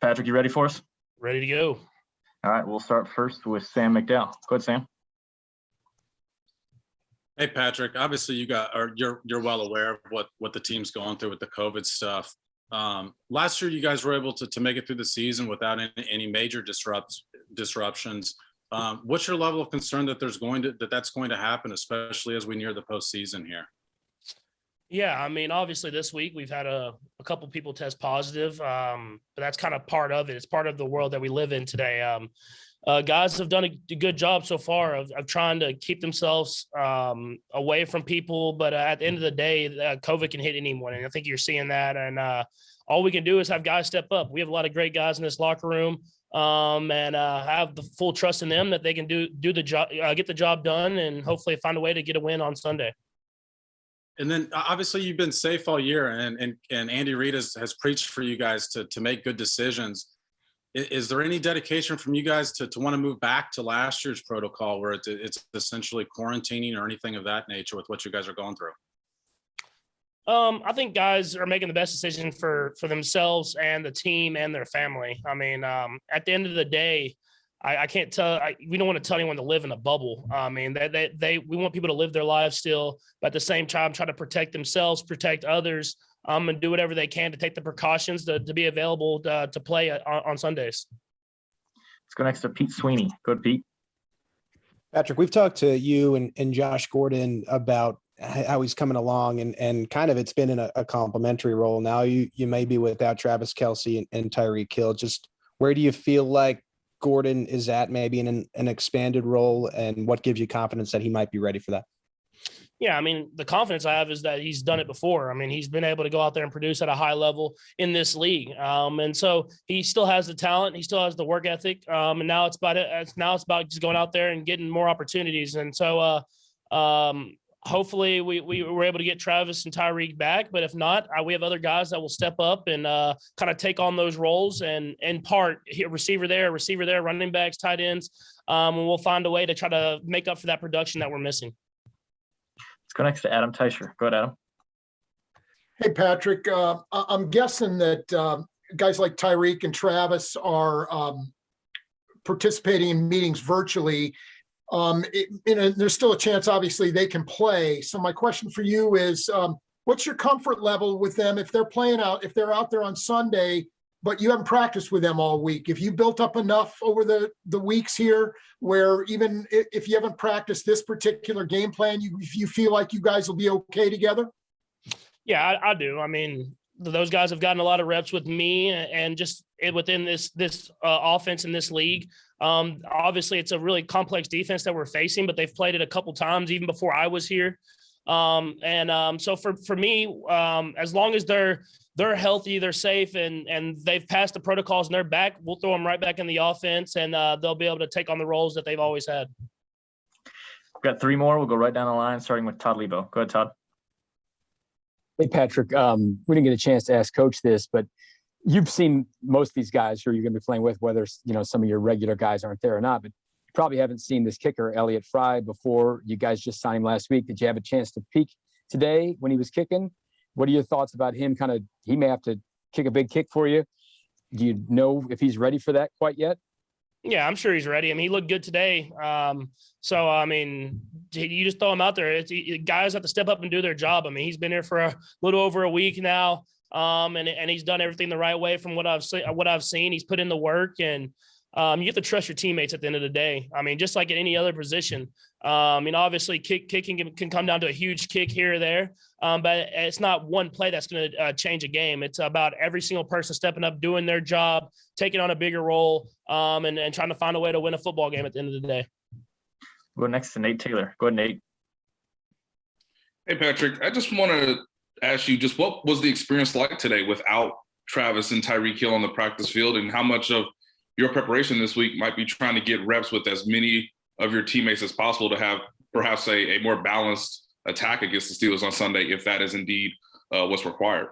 Patrick, you ready for us? Ready to go. All right, we'll start first with Sam McDowell. Go ahead, Sam. Hey, Patrick, obviously you're well aware of what the team's going through with the COVID stuff. Last year, you guys were able to make it through the season without any major disruptions. What's your level of concern that that's going to happen, especially as we near the postseason here? Yeah, I mean, obviously this week we've had a couple people test positive, but that's kind of part of it. It's part of the world that we live in today. Guys have done a good job so far of trying to keep themselves away from people, but at the end of the day, COVID can hit anyone, and I think you're seeing that. And all we can do is have guys step up. We have a lot of great guys in this locker room, and have the full trust in them that they can do the job, get the job done, and hopefully find a way to get a win on Sunday. And then obviously you've been safe all year, and Andy Reid has preached for you guys to make good decisions. Is there any dedication from you guys to want to move back to last year's protocol where it's essentially quarantining or anything of that nature with what you guys are going through? I think guys are making the best decision for themselves and the team and their family. I mean, at the end of the day, I can't tell. We don't want to tell anyone to live in a bubble. I mean, we want people to live their lives still, but at the same time, try to protect themselves, protect others, and do whatever they can to take the precautions to be available to play on Sundays. Let's go next to Pete Sweeney. Go ahead, Pete. Patrick, we've talked to you and Josh Gordon about how he's coming along, and kind of it's been in a complimentary role. Now you may be without Travis Kelce and Tyreek Hill. Just where do you feel like Gordon is at maybe in an expanded role, and what gives you confidence that he might be ready for that? Yeah, I mean, the confidence I have is that he's done it before. I mean, he's been able to go out there and produce at a high level in this league. And so he still has the talent. He still has the work ethic. And now it's about just going out there and getting more opportunities. And so hopefully we were able to get Travis and Tyreek back. But if not, we have other guys that will step up and kind of take on those roles and in part, receiver there, running backs, tight ends. And we'll find a way to try to make up for that production that we're missing. Let's go next to Adam Teicher. Go ahead, Adam. Hey, Patrick. I'm guessing that guys like Tyreek and Travis are participating in meetings virtually. There's still a chance, obviously, they can play. So my question for you is, what's your comfort level with them if they're out there on Sunday, but you haven't practiced with them all week? If you built up enough over the weeks here where even if you haven't practiced this particular game plan, you feel like you guys will be okay together? Yeah, I do. I mean, those guys have gotten a lot of reps with me and just within this offense in this league. Obviously, it's a really complex defense that we're facing, but they've played it a couple times even before I was here. So for me, as long as they're healthy, they're safe, and they've passed the protocols and they're back, we'll throw them right back in the offense, and they'll be able to take on the roles that they've always had. We've got three more. We'll go right down the line, starting with Todd Lebo. Go ahead, Todd. Hey, Patrick. We didn't get a chance to ask Coach this, but you've seen most of these guys who you're going to be playing with, whether some of your regular guys aren't there or not, but you probably haven't seen this kicker, Elliott Fry, before. You guys just signed him last week. Did you have a chance to peek today when he was kicking? What are your thoughts about him? He may have to kick a big kick for you. Do you know if he's ready for that quite yet? Yeah, I'm sure he's ready. I mean, he looked good today. So, I mean, you just throw him out there. Guys have to step up and do their job. I mean, he's been here for a little over a week now, and he's done everything the right way from what I've seen. He's put in the work, and you have to trust your teammates at the end of the day. I mean, just like at any other position. Obviously, kicking can come down to a huge kick here or there, but it's not one play that's going to change a game. It's about every single person stepping up, doing their job, taking on a bigger role, and trying to find a way to win a football game at the end of the day. We'll go next to Nate Taylor. Go ahead, Nate. Hey, Patrick. I just want to ask you, just what was the experience like today without Travis and Tyreek Hill on the practice field, and how much of your preparation this week might be trying to get reps with as many of your teammates as possible to have perhaps a more balanced attack against the Steelers on Sunday, if that is indeed what's required?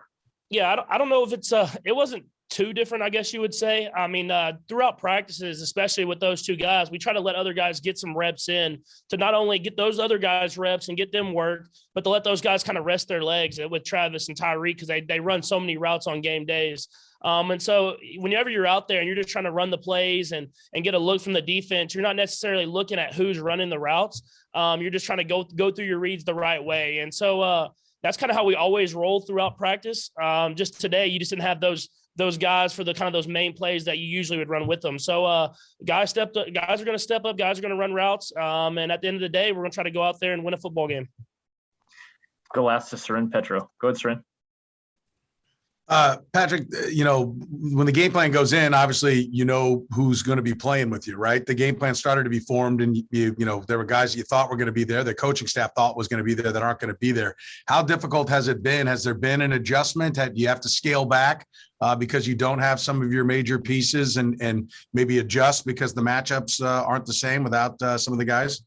Yeah, I don't know if it wasn't two different, I guess you would say. I mean, throughout practices, especially with those two guys, we try to let other guys get some reps in to not only get those other guys reps and get them work, but to let those guys kind of rest their legs with Travis and Tyreek, because they run so many routes on game days. And so whenever you're out there and you're just trying to run the plays and get a look from the defense, you're not necessarily looking at who's running the routes. You're just trying to go through your reads the right way. And so that's kind of how we always roll throughout practice. Just today, you just didn't have those guys for the kind of those main plays that you usually would run with them. So guys are going to step up, guys are going to run routes. And at the end of the day, we're going to try to go out there and win a football game. Go last to Seren Petro. Go ahead, Seren. Patrick, when the game plan goes in, obviously, who's going to be playing with you, right? The game plan started to be formed and there were guys you thought were going to be there. The coaching staff thought was going to be there that aren't going to be there. How difficult has it been? Has there been an adjustment? Do you have to scale back because you don't have some of your major pieces and maybe adjust because the matchups aren't the same without some of the guys?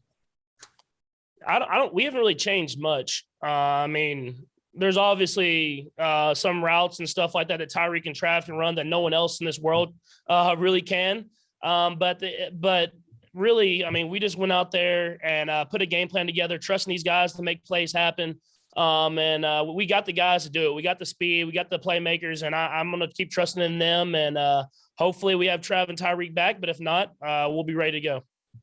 We haven't really changed much. I mean, there's obviously some routes and stuff like that Tyreek and Trav can run that no one else in this world really can. But really, I mean, we just went out there and put a game plan together, trusting these guys to make plays happen. And we got the guys to do it. We got the speed, we got the playmakers, and I'm going to keep trusting in them. And hopefully we have Trav and Tyreek back. But if not, we'll be ready to go.